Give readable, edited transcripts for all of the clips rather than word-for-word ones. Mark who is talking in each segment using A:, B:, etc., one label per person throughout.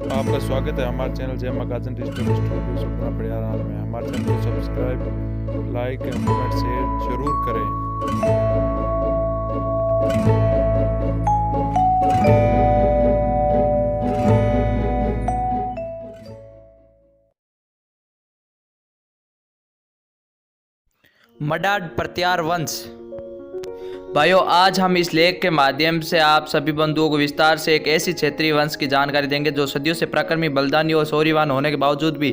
A: आपका स्वागत है हमारे चैनल जय मगाजन डिजिटल स्टूडियो सुखना परियार में। हमारे चैनल को subscribe, like and comment share जरूर करें।
B: मडाड प्रत्यार वंश। भाइयों, आज हम इस लेख के माध्यम से आप सभी बंधुओं को विस्तार से एक ऐसी क्षेत्रीय वंश की जानकारी देंगे जो सदियों से पराक्रमी, बलिदानी और शौर्यवान होने के बावजूद भी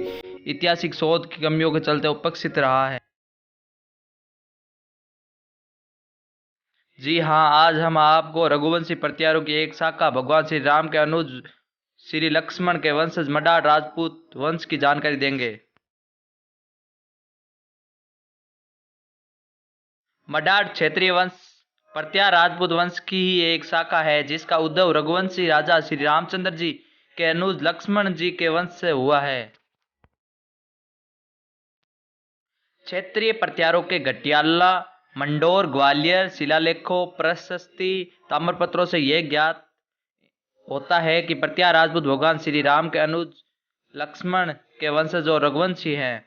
B: ऐतिहासिक शोध की कमियों के चलते उपेक्षित रहा है। जी हाँ, आज हम आपको रघुवंशी प्रत्यारों की एक शाखा भगवान श्री राम के अनुज श्री लक्ष्मण के वंशज मडाड राजपूत वंश की जानकारी देंगे। मडाड क्षेत्रीय वंश प्रत्यार राजपूत वंश की ही एक शाखा है जिसका उद्भव रघुवंशी राजा श्री रामचंद्र जी के अनुज लक्ष्मण जी के वंश से हुआ है। क्षेत्रीय प्रत्यारों के घटियाला, मंडोर, ग्वालियर शिलालेखों, प्रशस्ति, ताम्रपत्रों से यह ज्ञात होता है कि प्रत्यार राजपूत भगवान श्री राम के अनुज लक्ष्मण के वंशज और रघुवंशी हैं।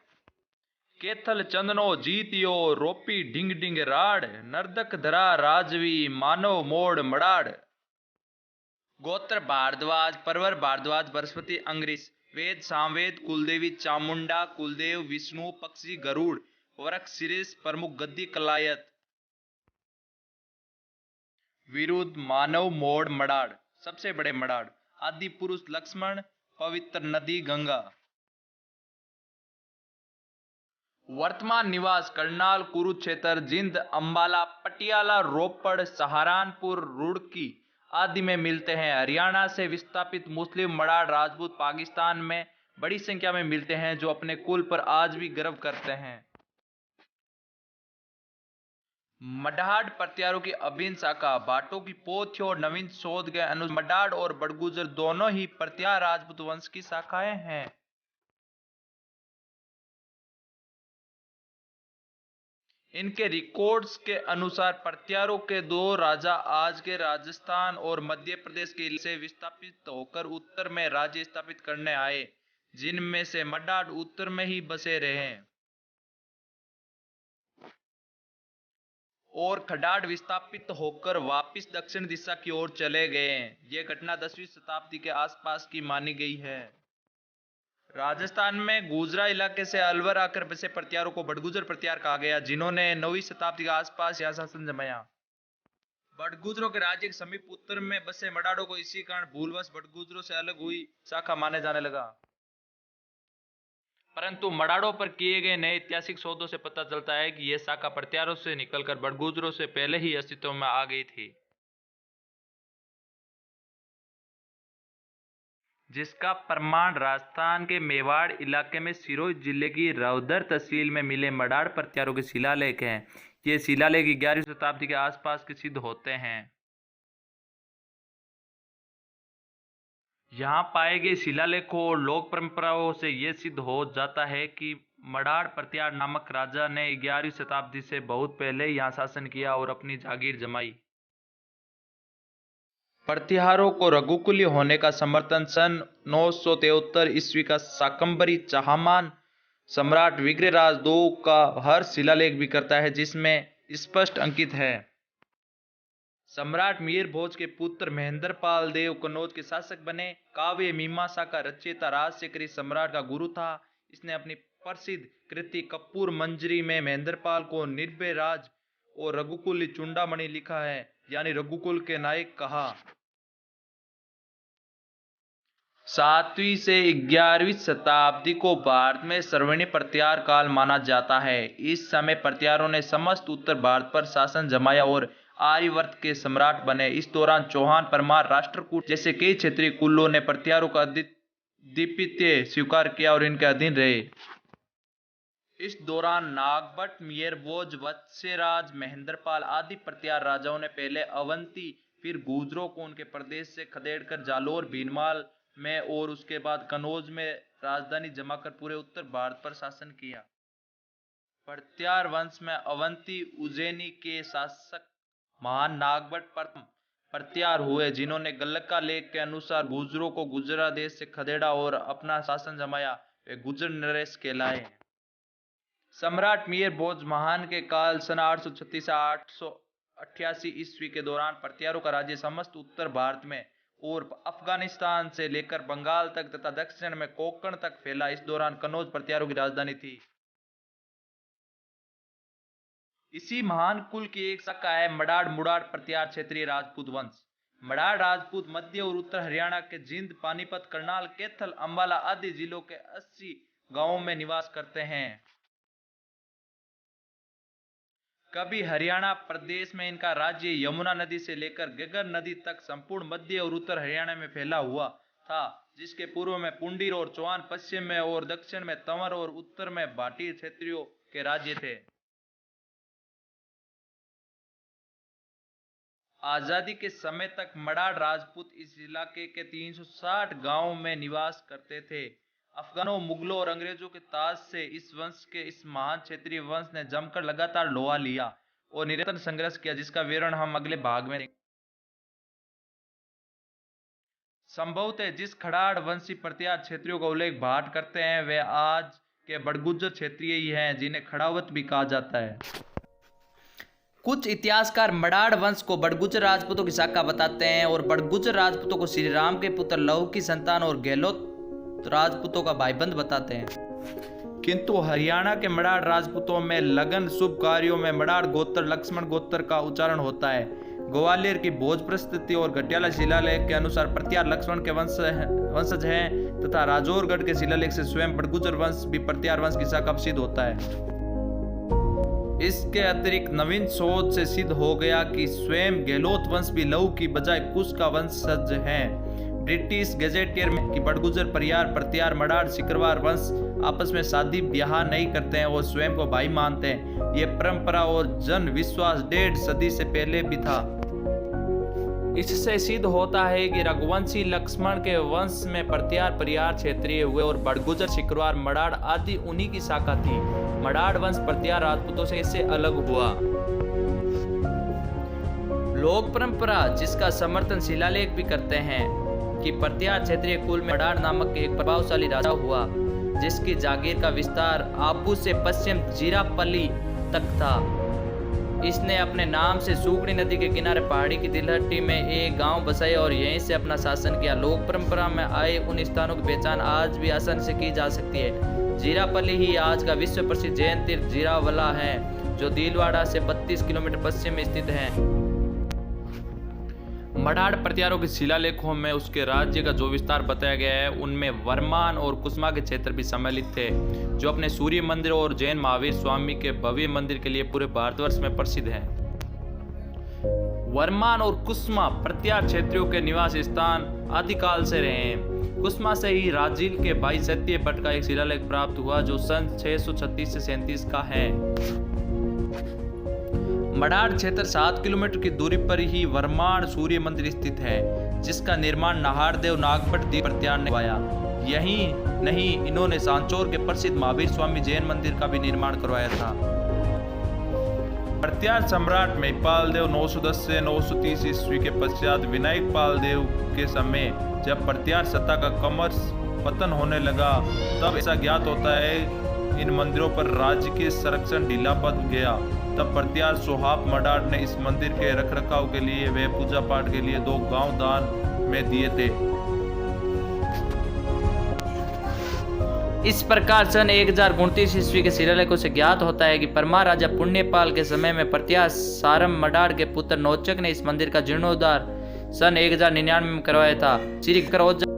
B: केथल चंदनो जीतियो रोपी ढिंग ढिंग राड, नर्दक धरा राजवी मानव मोड़ मड़ाड़। गोत्र भारद्वाज, परवर भारद्वाज, बृहस्पति अंग्रिश, वेद सामवेद, कुलदेवी चामुंडा, कुलदेव विष्णु, पक्षी गरुड़, वरक शीर्ष, प्रमुख गद्दी कलायत। विरुद्ध मानव मोड़ मड़ाड़, सबसे बड़े मड़ाड़। आदि पुरुष लक्ष्मण, पवित्र नदी गंगा। वर्तमान निवास करनाल, कुरुक्षेत्र, जिंद, अंबाला, पटियाला, रोपड़, सहारनपुर, रुड़की आदि में मिलते हैं। हरियाणा से विस्थापित मुस्लिम मडार राजपूत पाकिस्तान में बड़ी संख्या में मिलते हैं जो अपने कुल पर आज भी गर्व करते हैं। मडाड प्रत्यारों की अभिन्न शाखा भाटों की पोथी और नवीन शोध के अनुसार मडाड और बड़गुजर दोनों ही प्रत्यार राजपूत वंश की शाखाएं हैं। इनके रिकॉर्ड्स के अनुसार प्रत्यारों के दो राजा आज के राजस्थान और मध्य प्रदेश के से विस्थापित होकर उत्तर में राज्य स्थापित करने आए, जिनमें से मडाड उत्तर में ही बसे रहे और खडाड विस्थापित होकर वापिस दक्षिण दिशा की ओर चले गए। यह घटना 10वीं शताब्दी के आसपास की मानी गई है। राजस्थान में गुजरा इलाके से अलवर आकर बसे प्रत्यारों को बड़गुजर प्रत्यार कहा गया, जिन्होंने 9वीं शताब्दी के आसपास यहाँ शासन जमाया। बड़गुजरों के राज्य के समीप उत्तर में बसे मडाडों को इसी कारण भूलवश बड़गुजरों से अलग हुई शाखा माने जाने लगा। परंतु मडाडों पर किए गए नए ऐतिहासिक शोधों से पता चलता है कि यह शाखा प्रत्यारों से निकलकर बड़गुजरों से पहले ही अस्तित्व में आ गई थी, जिसका प्रमाण राजस्थान के मेवाड़ इलाके में सिरोही जिले की रौदर तहसील में मिले मडाड़ प्रत्यारों के शिलालेख हैं। ये शिलालेख 11वीं शताब्दी के आसपास के सिद्ध होते हैं। यहाँ पाए गए शिलालेखों और लोक परंपराओं से यह सिद्ध हो जाता है कि मडाड़ प्रत्यार नामक राजा ने 11वीं शताब्दी से बहुत पहले यहाँ शासन किया और अपनी जागीर जमाई। प्रत्यारों को रघुकुली होने का समर्थन सन 973 ईस्वी का शाकंभरी चाहमान सम्राट विग्रहराज II का हर शिलालेख भी करता है, जिसमें स्पष्ट अंकित है। सम्राट मीर भोज के पुत्र महेंद्रपाल देव कन्नौज के शासक बने। काव्य मीमांसा का रचयिता राजशेखरी सम्राट का गुरु था। इसने अपनी प्रसिद्ध कृति कपूर मंजरी में महेंद्रपाल को निर्भय राज और रघुकुल चूड़ामणि लिखा है, यानी रघुकुल के नायक कहा। 7वीं से 11वीं शताब्दी को भारत में स्वर्णिम प्रत्यार काल माना जाता है। इस समय प्रत्यारों ने समस्त उत्तर भारत पर शासन जमाया और आर्यवर्त के सम्राट बने। इस दौरान चौहान, परमार, राष्ट्रकूट जैसे कई क्षेत्रीय कुलों ने प्रत्यारों का आधिपत्य स्वीकार किया और इनके अधीन रहे। इस दौरान नागभट्ट, मीरभोज, वत्स्यराज, महेंद्रपाल आदि प्रत्यार राजाओं ने पहले अवंती, फिर गुर्जरों को उनके प्रदेश से खदेड़कर जालोर, भीनमाल में और उसके बाद कन्नौज में राजधानी जमाकर पूरे उत्तर भारत पर शासन किया। प्रत्यार वंश में अवंती उज्जैनी के शासक महान नागभट्ट प्रथम प्रत्यार हुए, जिन्होंने गल्लका लेख के अनुसार गुर्जरों को गुजरा देश से खदेड़ा और अपना शासन जमाया, वे गुर्जर नरेश कहलाए। सम्राट मीर भोज महान के काल सन 836 से 888 ईस्वी के दौरान प्रत्यारों का राज्य समस्त उत्तर भारत में और अफगानिस्तान से लेकर बंगाल तक तथा दक्षिण में कोंकण तक फैला। इस दौरान कन्नौज प्रत्यारों की राजधानी थी। इसी महान कुल की एक शाखा है मडाड़ मुडाड़ प्रत्यार क्षेत्रीय राजपूत वंश। मडाड़ राजपूत मध्य और उत्तर हरियाणा के जिंद, पानीपत, करनाल, कैथल, अंबाला आदि जिलों के 80 गांवों में निवास करते हैं। कभी हरियाणा प्रदेश में इनका राज्य यमुना नदी से लेकर गगर नदी तक संपूर्ण मध्य और उत्तर हरियाणा में फैला हुआ था, जिसके पूर्व में पुंडीर और चौहान, पश्चिम में और दक्षिण में तंवर और उत्तर में भाटी क्षेत्रियों के राज्य थे। आजादी के समय तक मडाड़ राजपूत इस इलाके के 360 गांवों में निवास करते थे। अफगानों, मुगलों और अंग्रेजों के ताज से इस वंश के इस महान क्षेत्रीय वंश ने जमकर लगातार लोहा लिया और निरंतर संघर्ष किया, जिसका विवरण हम अगले भाग में देखेंगे। संभवतः जिस खड़ाड़ वंशी प्रत्यार क्षेत्रियों का उल्लेख भाट करते हैं, वे आज के बड़गुज्जर क्षेत्रीय ही हैं, जिन्हें खड़ावत भी कहा जाता है। कुछ इतिहासकार मडाड़ वंश को बड़गुज्जर राजपूतों की शाखा बताते हैं और बड़गुज्जर राजपूतों को श्री राम के पुत्र लहू की संतान और गहलोत राजपूतों का भाईबंद बताते हैं। किंतु हरियाणा के मडाड़ राजपूतों में लगन शुभ कार्यों में मडाड़ गोत्र, लक्ष्मण गोत्र का उच्चारण होता है। ग्वालियर की भोज प्रस्तुति और घटियाला शिलालेख के अनुसार प्रत्यार लक्ष्मण के वंशज हैं तथा राजौरगढ़ के शिलालेख से स्वयं बड़गुज्जर वंश भी प्रत्यार वंश की शाखा सिद्ध होता है। इसके अतिरिक्त नवीन शोध से सिद्ध हो गया कि स्वयं गहलोत वंश भी लहू की बजाय कुश का वंशज है। ब्रिटिश गजेटियर में कि बड़गुज्जर, परियार, प्रत्यार, मडाड़, सिकरवार वंश आपस में शादी ब्याह नहीं करते हैं और स्वयं को भाई मानते हैं। ये परंपरा और जन विश्वास 1.5 सदी से पहले भी था। इससे सिद्ध होता है कि रघुवंशी लक्ष्मण के वंश में प्रत्यार, परियार क्षेत्रीय हुए और बड़गुज्जर, सिकरवार, मडाड़ आदि उन्हीं की शाखा थी। मडाड़ वंश प्रत्यार राजपूतों से इससे अलग हुआ। लोक परंपरा जिसका समर्थन शिलालेख भी करते हैं कि प्रत्यार क्षेत्रीय कुल में मडाड़ नामक एक प्रभावशाली राजा हुआ, जिसकी जागीर का विस्तार आबू से पश्चिम जीरापल्ली तक था। इसने अपने नाम से सूगड़ी नदी के किनारे पहाड़ी की तिलहट्टी में एक गांव बसाया और यहीं से अपना शासन किया। लोक परंपरा में आए उन स्थानों की पहचान आज भी आसानी से की जा सकती है। जीरापल्ली ही आज का विश्व प्रसिद्ध जैन तीर्थ जीरावला है, जो दिलवाड़ा से 32 किलोमीटर पश्चिम में स्थित है। मडाड़ प्रत्यारों के शिलालेखों में उसके राज्य का जो विस्तार बताया गया है, उनमें वर्मान और कुसमा के क्षेत्र भी सम्मिलित थे, जो अपने सूर्य मंदिर और जैन महावीर स्वामी के भव्य मंदिर के लिए पूरे भारतवर्ष में प्रसिद्ध हैं। वर्मान और कुसमा प्रत्यार क्षेत्रियों के निवास स्थान आदिकाल से रहे हैं। कुसमा से ही राजिल के भाई सत्य भट्ट का एक शिलालेख प्राप्त हुआ, जो सन 636 से 37 का है। मडाड़ क्षेत्र 7 किलोमीटर की दूरी पर ही वर्मान सूर्य मंदिर स्थित है, जिसका निर्माण नाहरदेव नागभट्ट दी प्रत्यार ने करवाया। यही नहीं, इन्होंने सांचौर के प्रसिद्ध महावीर स्वामी जैन मंदिर का भी निर्माण करवाया था। प्रत्यार सम्राट महिपाल देव 910 से 930 ईस्वी के पश्चात विनायक पाल देव के समय जब प्रत्यार सत्ता का क्रमश पतन होने लगा, तब ऐसा ज्ञात होता है इन मंदिरों पर राज्य के संरक्षण ढीला पड़ गया। तब प्रत्यार सोहाप मडाड़ ने इस मंदिर के रखरखाव के लिए व पूजा पाठ के लिए 2 गांव दान में दिए थे। इस प्रकार सन 1029 ईस्वी के शिलालेखों से ज्ञात होता है कि परमार राजा पुण्यपाल के समय में प्रत्यार सारम मडाड़ के पुत्र नौचक ने इस मंदिर का जीर्णोद्धार सन 1099 में करवाया था। श्री करोजा।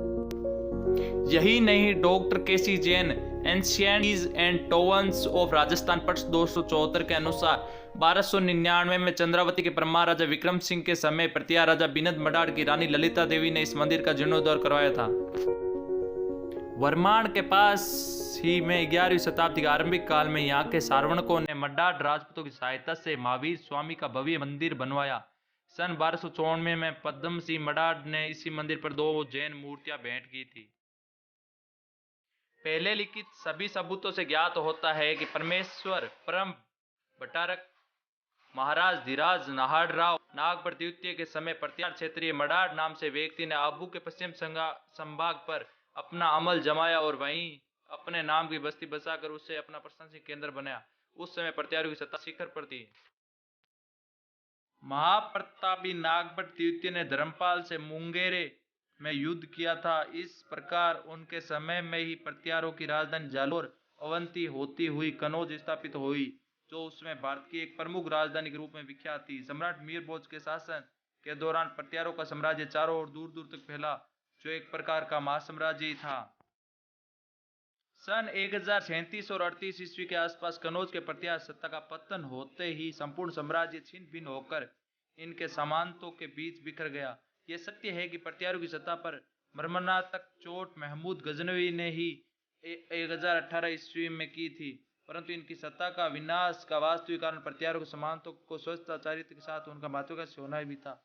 B: यही नहीं, doctor K C Jain ancient and towns of Rajasthan पक्ष 274 के अनुसार 1299 में चंद्रावती के परमार राजा विक्रम सिंह के समय प्रत्यार राजा बिनद मडाड़ की रानी ललिता देवी ने इस मंदिर का जीर्णोद्धार करवाया था। वर्मान के पास ही में 11वीं शताब्दी के आरंभिक काल में यहाँ के सार्वणकों ने मडाड़ राजपूतों की सहायता से महावीर स्वामी का भव्य मंदिर बनवाया। सन 1294 में पद्म सिंह मडाड़ ने इसी मंदिर पर 2 जैन मूर्तियां भेंट की थी। पहले लिखित सभी सबूतों से ज्ञात होता है कि परमेश्वर परम भट्टारक महाराज धीराज नाहरराव नागपुर द्वितीय के समय प्रत्यार क्षेत्रीय मडाड नाम से व्यक्ति ने आबू के पश्चिम संभाग पर अपना अमल जमाया और वहीं अपने नाम की बस्ती बसाकर उसे अपना प्रशासनिक केंद्र बनाया। उस समय प्रत्यारों की सत्ता शिखर पर थी। महाप्रतापी नागभट द्वितीय ने धर्मपाल से मुंगेरे में युद्ध किया था। इस प्रकार उनके समय में ही प्रत्यारों की राजधानी जालोर अवंती होती हुई कनौज स्थापित हुई, जो उसमें भारत की एक प्रमुख राजधानी के रूप में विख्यात थी। सम्राट मीरभोज के शासन के दौरान प्रत्यारों का साम्राज्य चारों ओर दूर दूर तक फैला, जो एक प्रकार का महासाम्राज्य ही था। सन 1037 और 38 ईस्वी के आसपास कनौज के प्रत्यार सत्ता का पतन होते ही संपूर्ण साम्राज्य छिन्न भिन्न होकर इनके सामंतों के बीच बिखर गया। यह सत्य है कि प्रत्यारों की सत्ता पर मर्मनातक चोट महमूद गजनवी ने ही 1018 ईस्वी में की थी, परंतु इनकी सत्ता का विनाश का वास्तविक कारण प्रत्यारों के सामंतों को स्वस्थता चारित्र के साथ उनका महत्वाकांक्षी होना भी था।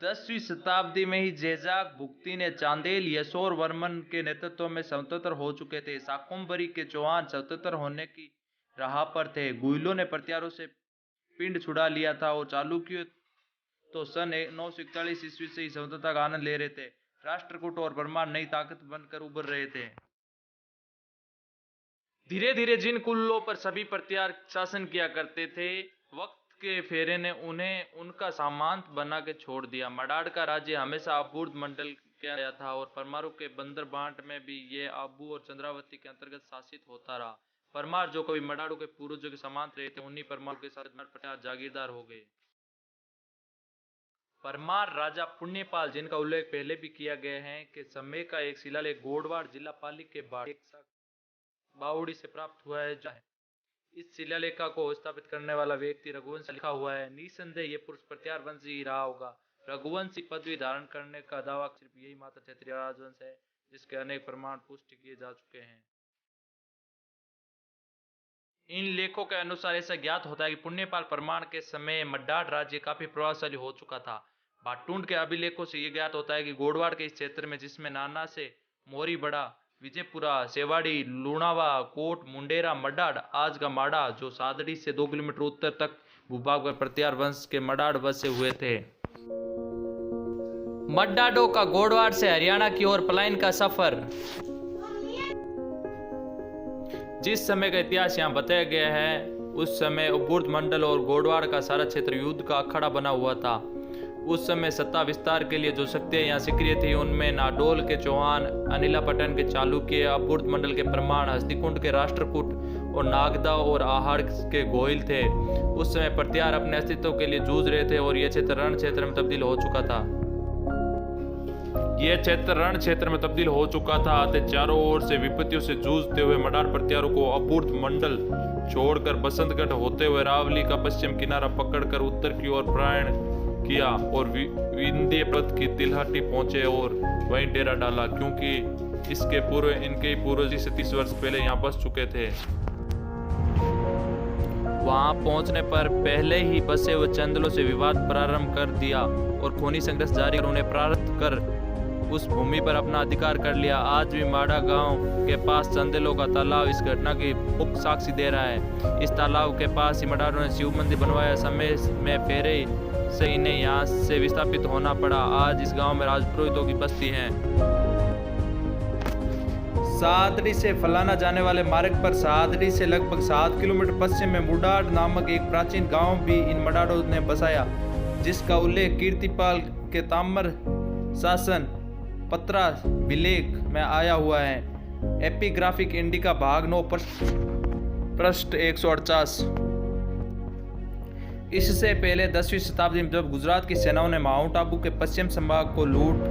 B: 10वीं शताब्दी में ही जैजाक भुक्ति ने चांदेल यशोर वर्मन के नेतृत्व में स्वतंत्र हो चुके थे। शाकुंभरी के चौहान स्वतंत्र होने की राह पर थे। गुइलों ने प्रत्यारों से पिंड छुड़ा लिया था और चालुक्य तो सन 941 ईस्वी से ही स्वतंत्रता का आनंद ले रहे थे। राष्ट्रकूट और ब्रह्मांड नई ताकत बनकर उभर रहे थे। धीरे धीरे जिन कुलों पर सभी प्रत्यार शासन किया करते थे, वक्त के फेरे ने उन्हें उनका सामंत बना के छोड़ दिया। मडाड का राज्य हमेशा अपूर्व मंडल किया गया था और परमार के बंदरबांट में भी ये आबू और चंद्रावती के अंतर्गत शासित होता रहा। परमार जो कभी मडाड़ों के पूर्वजों के समान रहे थे, उन्हीं परमार के साथ प्रत्यार जागीरदार हो गए। परमार राजा पुण्यपाल, जिनका उल्लेख पहले भी किया गया है, के समय का एक शिलालेख गोडवाड़ जिला पाली के बावड़ी से प्राप्त हुआ है। इस शिलालेखा को स्थापित करने वाला व्यक्ति रघुवंश लिखा हुआ है। निसंदेह ये पुरुष प्रत्यार वंशी ही रहा होगा। रघुवंशी पदवी धारण करने का दावा सिर्फ यही मात्र क्षत्रिय राजवंश है, जिसके अनेक प्रमाण पुष्टि किए जा चुके हैं। इन लेखों के अनुसार ऐसा ज्ञात होता है कि पुण्यपाल परमार के समय मडाड राज्य काफी प्रभावशाली हो चुका था। भाटुंड के अभिलेखों से यह ज्ञात होता है कि गोडवाड़ के इस क्षेत्र में, जिसमें नाना से मोरी बड़ा, विजयपुरा, सेवाड़ी, लूणावा, कोट, मुंडेरा, मडाड, आज का माड़ा, जो सादड़ी से 2 किलोमीटर उत्तर तक भूभाग पर प्रत्यार वंश के मडाड बसे हुए थे। मडाडों का गोडवाड़ से हरियाणा की ओर पलायन का सफर। जिस समय का इतिहास यहाँ बताया गया है, उस समय उपबुर्द मंडल और गोडवाड़ का सारा क्षेत्र युद्ध का अखाड़ा बना हुआ था। उस समय सत्ता विस्तार के लिए जो शक्तियां यहाँ सक्रिय थी, उनमें नाडोल के चौहान, अनिलापटन के चालुक्य, अपूर्व मंडल के प्रमाण, हस्तिकुंड के राष्ट्रकूट और नागदा और आहड़ के गोहिल थे। उस समय प्रत्यार अपने अस्तित्व के लिए जूझ रहे थे और यह क्षेत्र रण क्षेत्र में तब्दील हो चुका था। यह क्षेत्र रण क्षेत्र में तब्दील हो चुका था। अतः चारों ओर से विपत्तियों से जूझते हुए मडार प्रत्यारों को अपूर्व मंडल छोड़कर बसंतगढ़ होते हुए रावली का पश्चिम किनारा पकड़कर उत्तर की ओर प्रयाण किया और विंध्य पर्वत की तिलहटी पहुंचे और वहीं डेरा डाला, क्योंकि इसके पूर्व इनके पूर्वज 30 वर्ष पहले यहाँ बस चुके थे। वहां पहुंचने पर पहले ही बसे हुए चंदलों से विवाद प्रारंभ कर दिया और खूनी संघर्ष जारी कर उन्हें परास्त कर उस भूमि पर अपना अधिकार कर लिया। आज भी माड़ा गांव के पास चंदेलों का तालाब इस घटना की मुख्य साक्षी दे रहा है। इस तालाब के पास ही मडारों ने शिव मंदिर बनवाया। समय में फेरे से इन्हें यहाँ से विस्थापित होना पड़ा। आज इस गांव में राजपुरोहितों की बस्ती है। सादड़ी से फलाना जाने वाले मार्ग पर सादड़ी से लगभग 7 किलोमीटर पश्चिम में मुडाड नामक एक प्राचीन गांव भी इन मडाड़ों ने बसाया, जिसका उल्लेख कीर्तिपाल के ताम्र शासन पत्रा विलेख में आया हुआ है। एपिग्राफिक इंडिका भाग 9 पृष्ठ 148। इससे पहले 10वीं शताब्दी में जब गुजरात की सेनाओं ने माउंट आबू के पश्चिम संभाग को लूट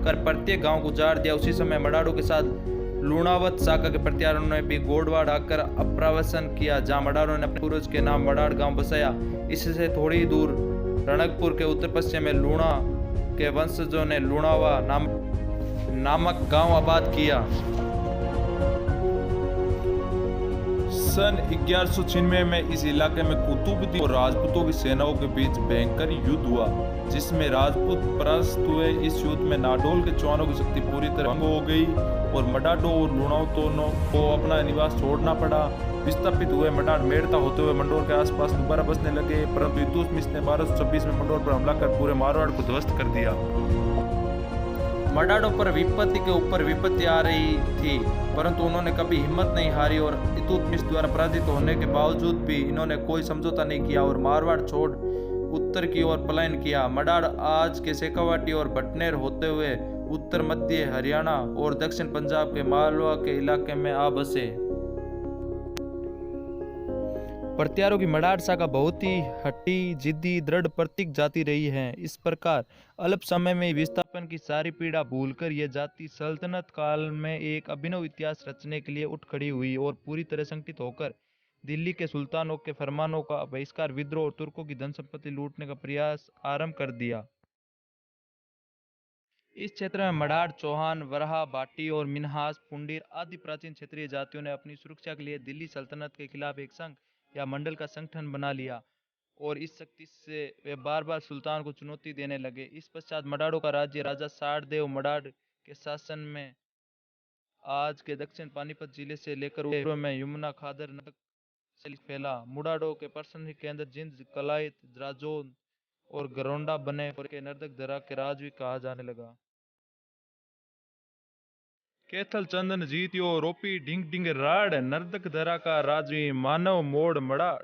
B: कर प्रत्येक गांव को उजाड़ दिया, उसी समय मडाड़ों के साथ लूणावत शाखा के प्रत्यारों ने भी गोडवाड़ आकर अप्रवासन किया, जहां मडाड़ों ने अपने पूर्वज के नाम मडाड़ गांव बसाया। इससे थोड़ी दूर रणकपुर के उत्तर पश्चिम में लूणा के वंशजों ने लूणावा नामक गांव आबाद किया।
A: सन 1196 में इस इलाके में कुतुबुद्दीन और राजपूतों की सेनाओं के बीच भयंकर युद्ध हुआ, जिसमें राजपूत परास्त हुए। इस युद्ध में नाडोल के चौहानों की शक्ति पूरी तरह भंग हो गई और मडाडो और लुणावतोनों को अपना निवास छोड़ना पड़ा। विस्थापित हुए मडाड मेड़ता होते हुए मंडोर के आसपास दोबारा बसने लगे, परंतु इल्तुतमिश ने 1226 में मंडोर पर हमला कर पूरे मारवाड़ को ध्वस्त कर दिया।
B: मडाडो पर विपत्ति के ऊपर विपत्ति आ रही थी, परंतु उन्होंने कभी हिम्मत नहीं हारी और इल्तुतमिश द्वारा पराजित होने के बावजूद भी इन्होंने कोई समझौता नहीं किया और मारवाड़ छोड़ उत्तर की ओर पलायन किया। मडाड आज के शेखावाटी और भटनेर होते हुए उत्तर मध्य हरियाणा और दक्षिण पंजाब के मालवा के इलाके में आ बसे। प्रत्यारों की मडाड शाखा बहुत ही हट्टी, जिद्दी, दृढ़ प्रतीक जाति रही है। इस प्रकार अल्प समय में विस्थापन की सारी पीड़ा भूलकर यह जाति सल्तनत काल में एक अभिनव इतिहास रचने के लिए उठ खड़ी हुई और पूरी तरह संगठित होकर दिल्ली के सुल्तानों के फरमानों का बहिष्कार, विद्रोह और तुर्कों की धन संपत्ति लूटने का प्रयास आरंभ कर दिया। इस क्षेत्र में मडाड, चौहान, वराहा, भाटी और मिन्हास, पुंडीर आदि प्राचीन क्षेत्रीय जातियों ने अपनी सुरक्षा के लिए दिल्ली सल्तनत के खिलाफ एक संघ या मंडल का संगठन बना लिया और इस शक्ति से वे बार बार सुल्तान को चुनौती देने लगे। इस पश्चात मडाडों का राज्य राजा सारदेव मडाड के शासन में आज के दक्षिण पानीपत जिले से लेकर पूर्व में यमुना खादर नदक से फैला। मडाडों के प्रशासनिक केंद्र जिंद, कलाइत, द्राजोन और गरोंडा बने और के नर्दक दरा के राज भी कहा जाने लगा। कैथल, चंदन, जीतियो, रोपी, ढिंग ढिंग राड, नर्दक दरा का राजवी, मानव मोड़ मडाड।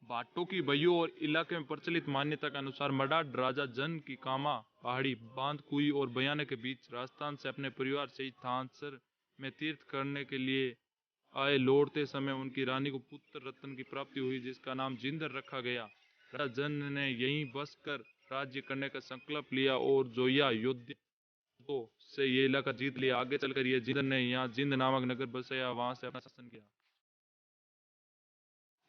B: भाटों की बइयों और इलाके में प्रचलित मान्यता के अनुसार मडाड राजा जन की कामा पहाड़ी, बांधकुई और बयाना के बीच राजस्थान से अपने परिवार सहित थांसर में तीर्थ करने के लिए आए। लौटते समय उनकी रानी को पुत्र रत्न की प्राप्ति हुई, जिसका नाम जिंदर रखा गया। राजा जन ने यहीं बसकर राज्य करने का संकल्प लिया और जोया योद्धा से ये इलाका जीत लिया। आगे चलकर ये जिंदर ने यहाँ जिंद नामक नगर बसाया, वहां से अपना शासन किया।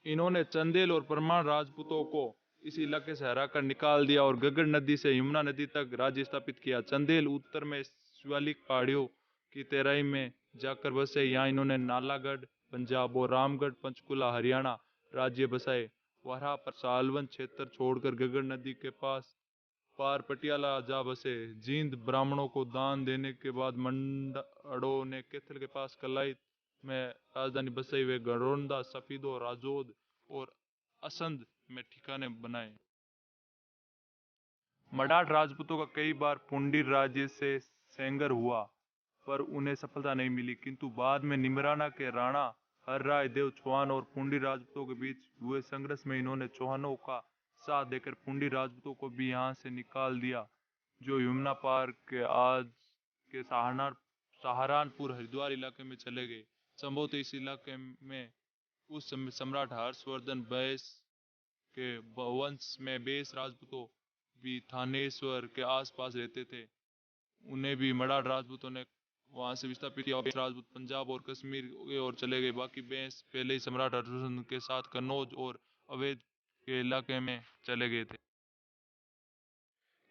B: इन्होंने चंदेल और परमार राजपूतों को इस इलाके से हराकर निकाल दिया और गगड़ नदी से यमुना नदी तक राज्य स्थापित किया। चंदेल उत्तर में शिवालिक पहाड़ियों की तराई में जाकर बसे। यहाँ इन्होंने नालागढ़ पंजाब और रामगढ़ पंचकुला हरियाणा राज्य बसाए। वहां पर सालवन क्षेत्र छोड़कर गगड़ नदी के पार पटियाला जा बसे। जींद ब्राह्मणों को दान देने के बाद मंडाडों ने कैथल के पास कलाइत में राजधानी बसाई। वे गरोंदा, सफीदो, राजौद और असंध में ठिकाने बनाए। मडाड राजपूतों का कई बार पुंडीर राज्य से सेंगर हुआ, पर उन्हें सफलता नहीं मिली, किंतु बाद में निमराना के राणा हरराय देव चौहान और पुंडीर राजपूतों के बीच हुए संघर्ष में इन्होंने चौहानों का साथ देकर पुंडीर राजपूतों को भी यहाँ से निकाल दिया, जो यमुना पार के आज के सहारनपुर हरिद्वार इलाके में चले गए। संभवतः इस इलाके में उस समय सम्राट हर्षवर्धन बैस के वंश में बेस राजपूतों भी थानेश्वर के आसपास रहते थे। उन्हें भी मडाड राजपूतों ने वहां से विस्थापित किया। राजपूत पंजाब और कश्मीर की ओर चले गए। बाकी बेस पहले ही सम्राट हर्षवर्धन के साथ कन्नौज और अवध के इलाके में चले गए थे।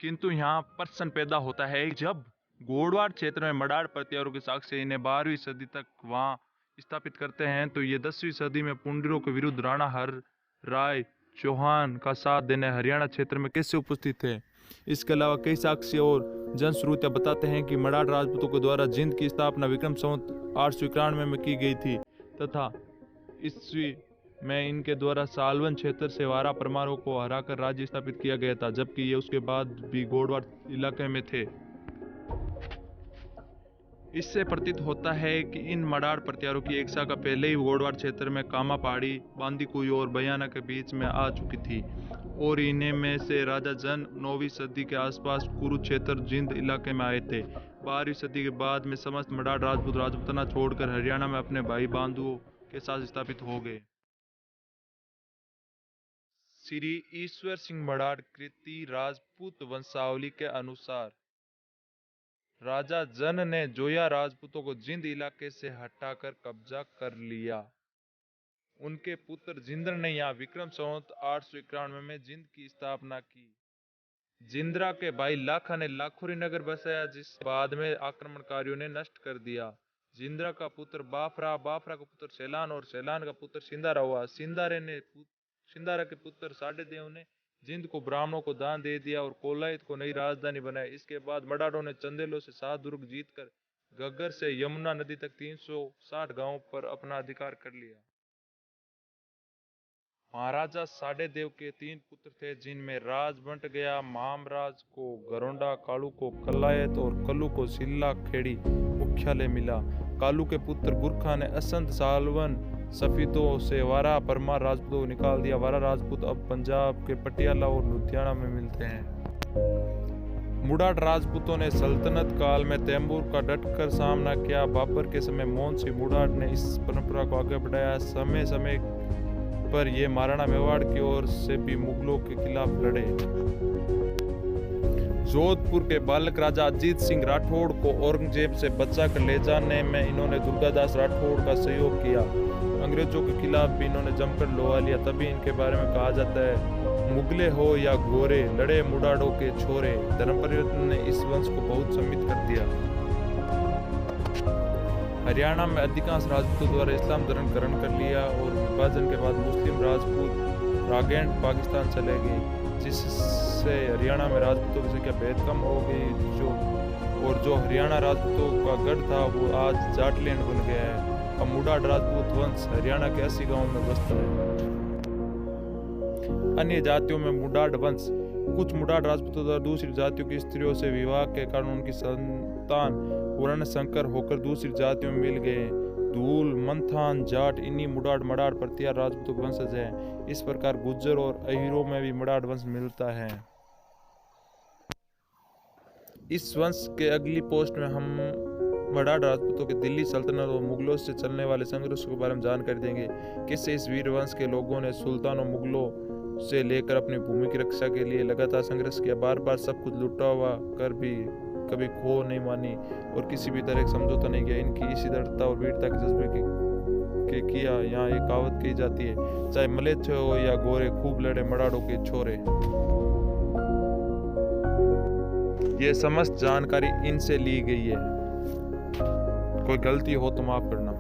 B: किंतु यहाँ प्रश्न पैदा होता है, जब गोडवाड़ क्षेत्र में मडाड प्रत्यारों के साक्ष्य इन्हें 12वीं सदी तक वहां स्थापित करते हैं, तो ये 10वीं सदी में पुंडीरों के विरुद्ध राणा हर राय चौहान का साथ देने हरियाणा क्षेत्र में कैसे उपस्थित थे। इसके अलावा कई साक्ष्य और जनश्रुतियां बताते हैं कि मडाड राजपूतों के द्वारा जिंद की स्थापना विक्रम संवत 891 में की गई थी तथा ईस्वी में इनके द्वारा सालवन क्षेत्र से वारा परमारों को हराकर राज्य स्थापित किया गया था, जबकि ये उसके बाद भी गोडवाड़ इलाके में थे। इससे प्रतीत होता है कि इन मडाड प्रत्यारों की एक शाखा पहले ही गोडवाड़ क्षेत्र में कामा पहाड़ी, बांदीकुई और बयाना के बीच में आ चुकी थी और इन्हें में से राजा जन 9वीं सदी के आसपास कुरुक्षेत्र जिंद इलाके में आए थे। 12वीं सदी के बाद में समस्त मडाड राजपूत राजपूताना छोड़कर हरियाणा में अपने भाई बंधुओं के साथ स्थापित हो गए। श्री ईश्वर सिंह मडाड कृति राजपूत वंशावली के अनुसार राजा जन ने जोया राजपूतों को जिंद इलाके से हटाकर कब्जा कर लिया। उनके पुत्र जिंद्र ने यहाँ विक्रम संवत 891 में जिंद की स्थापना की। जिंद्रा के भाई लाखा ने लाखोरी नगर बसाया, जिस बाद में आक्रमणकारियों ने नष्ट कर दिया।
A: जिंद्रा का पुत्र बाफरा, बाफरा का पुत्र सैलान और सैलान का पुत्र सिंधारा हुआ। सिंधारा के पुत्र साडेदेव ने जिंद को ब्राह्मणों को दान दे दिया और कोलायत को नई राजधानी बनाई। इसके बाद मडाडों ने चंदेलों से 7 दुर्ग जीतकर घग्गर से यमुना नदी तक 360 गांवों पर अपना अधिकार कर लिया। महाराजा साडेदेव के 3 पुत्र थे, जिनमें राज बंट गया। मामराज को गरोंडा, कालू को कलायत और कल्लू को सिल्ला खेड़ी मुख्यालय मिला। कालू के पुत्र गुरखा ने असंत सालवन सफीदों से वारा परमार राजपूतों को निकाल दिया। वारा राजपूत अब पंजाब के पटियाला और लुधियाना में मिलते हैं। मुडाट राजपूतों ने सल्तनत काल में तैमूर का डटकर सामना किया। बाबर के समय मोहन सिंह मुडाट ने इस परंपरा को आगे बढ़ाया। समय समय पर ये महाराणा मेवाड़ की ओर से भी मुगलों के खिलाफ लड़े। जोधपुर के बालक राजा अजीत सिंह राठौड़ को औरंगजेब से बचा कर ले जाने में इन्होंने दुर्गादास राठौड़ का सहयोग किया। अंग्रेजों के खिलाफ भी इन्होंने जमकर लोहा लिया। तभी इनके बारे में कहा जाता है, मुगले हो या गोरे, लड़े मुडाड़ों के छोरे। धर्म परिवर्तन ने इस वंश को बहुत सम्मिलित कर दिया। हरियाणा में अधिकांश राजपूतों द्वारा इस्लाम धर्म ग्रहण कर लिया और विभाजन के बाद मुस्लिम राजपूत रागैंड पाकिस्तान चले गए, जिससे हरियाणा में राजपूतों की संख्या बेहद कम हो गई। जो हरियाणा राजपूतों का गढ़ था वो आज जाटलैंड बन गया है। अब मुडाट राजपूत वंश हरियाणा के 80 गांवों में बसता है। अन्य जातियों में मुडाट वंश। कुछ मुडाट राजपूतों द्वारा दूसरी जातियों की स्त्रियों से विवाह के कारण उनकी संतान वर्ण संकर होकर दूसरी जातियों में मिल गए। धूल, मंथान, जाट इन्हीं मुडाट मडाट प्रतिहार राजपूतों के वंशज हैं। इस प्रकार गुज्जर और अहीरों में भी मडाट वंश मिलता है। इस वंश के अगली पोस्ट में हम मडाट राजपूतों के दिल्ली सल्तनत और मुगलों से चलने वाले संघर्ष के बारे में जानकारी देंगे। किससे इस वीर वंश के लोगों ने सुल्तान और मुगलों से लेकर अपनी भूमि की रक्षा के लिए लगातार संघर्ष किया। बार बार सब कुछ लुटा हुआ कर भी कभी खो नहीं मानी और किसी भी तरह समझौता नहीं किया। इनकी इसी दृढ़ता और वीरता के जज्बे के किया यहाँ एक कहावत कही जाती है, चाहे मलेच्छ हो या गोरे, खूब लड़े मडाड़ों के छोरे। ये समस्त जानकारी इनसे ली गई है। कोई गलती हो तो माफ करना।